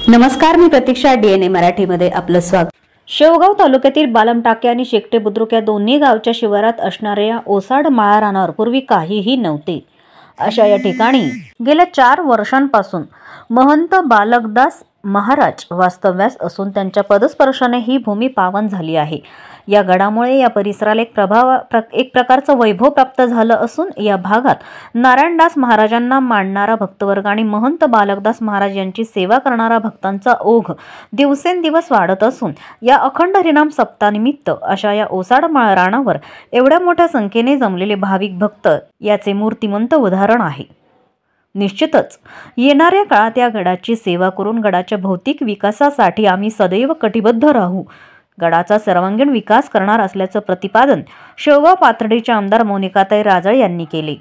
नमस्कार, मी प्रतीक्षा. DNA मराठीमध्ये आपलं स्वागत. शेवगाव तालुक्यातील बालमटाके आणि शेकटे बुद्रुक या दोन्ही गावच्या शिवारात असणाऱ्या ओसाड माळा रानावर पूर्वी काहीही नव्हते. अशा या ठिकाणी गेल्या 4 वर्षांपासून महंत बालकदास महाराज वास्तव्यास असून त्यांच्या पदस्पर्शाने ही भूमी पावन झाली आहे. या गडामुळे या परिसराला एक प्रकारचं वैभव प्राप्त झालं असून या भागात नारायणदास महाराजांना मानणारा भक्तवर्ग आणि महंत बालकदास महाराज यांची सेवा करणारा भक्तांचा ओघ दिवसेंदिवस वाढत असून या अखंड हरिनाम सप्ताहानिमित्त अशा या ओसाडमाळ रानावर एवढ्या मोठ्या संख्येने जमलेले भाविक भक्त याचे मूर्तिमंत उदाहरण आहे. निश्चितच येणाऱ्या काळात या गडाची सेवा करून गडाच्या भौतिक विकासासाठी आम्ही सदैव कटिबद्ध राहू. गडाचा सर्वांगीण विकास करणार असल्याचं प्रतिपादन शेवगाव पाथर्डीचे आमदार मोनिकाताई राजळे यांनी केले.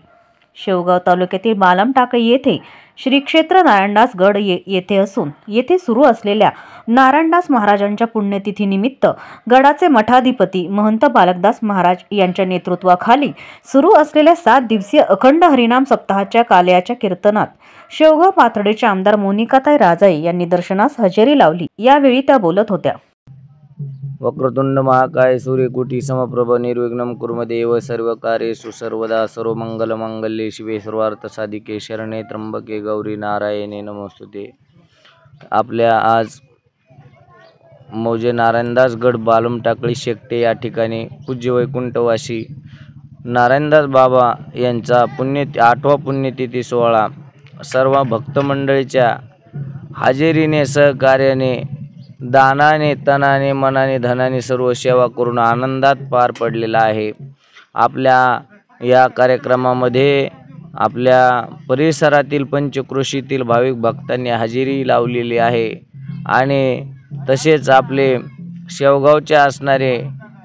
शेवगाव तालुक्यातील बालमटाके येथे श्री क्षेत्र नारायणदास गड येथे असून येथे सुरू असलेल्या नारायणदास महाराजांच्या पुण्यतिथीनिमित्त गडाचे मठाधिपती महंत बालकदास महाराज यांच्या नेतृत्वाखाली सुरू असलेल्या 7 दिवसीय अखंड हरिनाम सप्ताहाच्या काल्याच्या कीर्तनात शेवगाव पाथर्डीचे आमदार मोनिकाताई राजळे यांनी दर्शनास हजेरी लावली. यावेळी त्या बोलत होत्या. वक्रतुंड महाकाय सूर्यकोटी समप्रभ निर्विघ्नं कुरु मे देव सर्वकार्येषु सर्वदा सर्वमंगलमांगल्ये शिवे सर्वार्थसाधिके शरणे त्र्यंबके गौरी नारायणे नमोस्तुते. आपल्या आज मौजे नारायणदास गड बालमटाकळी शेकटे या ठिकाणी पूज्य वैकुंठवासी नारायणदास बाबा यांचा 8वा पुण्यतिथी सोहळा सर्व भक्तमंडळीच्या हजेरीने सहकार्याने दानाने तनाने मनाने धनाने सर्व सेवा करून आनंदात पार पडलेला आहे. आपल्या या कार्यक्रमामध्ये आपल्या परिसरातील पंचक्रोशीतील भाविक भक्तांनी हजेरी लावलेली आहे आणि तसेच आपले शेवगावचे असणारे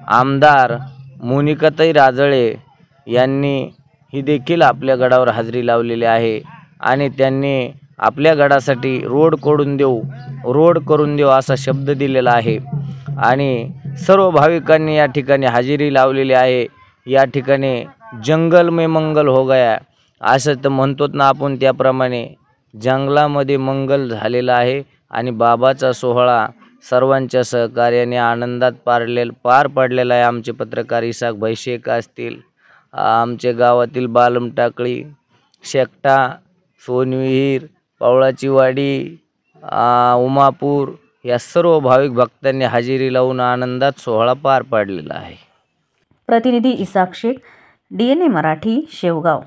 आमदार मोनिकाताई राजळे यांनी ही देखील आपल्या गडावर हजेरी लावलेली आहे आणि त्यांनी आपल्या गडासाठी रोड करून देऊ असा शब्द दिलेला आहे आणि सर्व भाविकांनी या ठिकाणी हजेरी लावलेली आहे. या ठिकाणी जंगल में मंगल हो गया असं तर म्हणतो ना आपण, त्याप्रमाणे जंगलामध्ये मंगल झालेलं आहे आणि बाबाचा सोहळा सर्वांच्या सहकार्याने आनंदात पार पडलेला आहे. आमचे पत्रकार इसाक भैशेक असतील, आमचे गावातील बालमटाकळी, शेकटा, सोनविहीर, पावळाची वाडी, उमापूर या सर्व भाविक भक्तांनी हजेरी लावून आनंदात सोहळा पार पाडलेला आहे. प्रतिनिधी इसाक शेख, DNA मराठी, शेवगाव.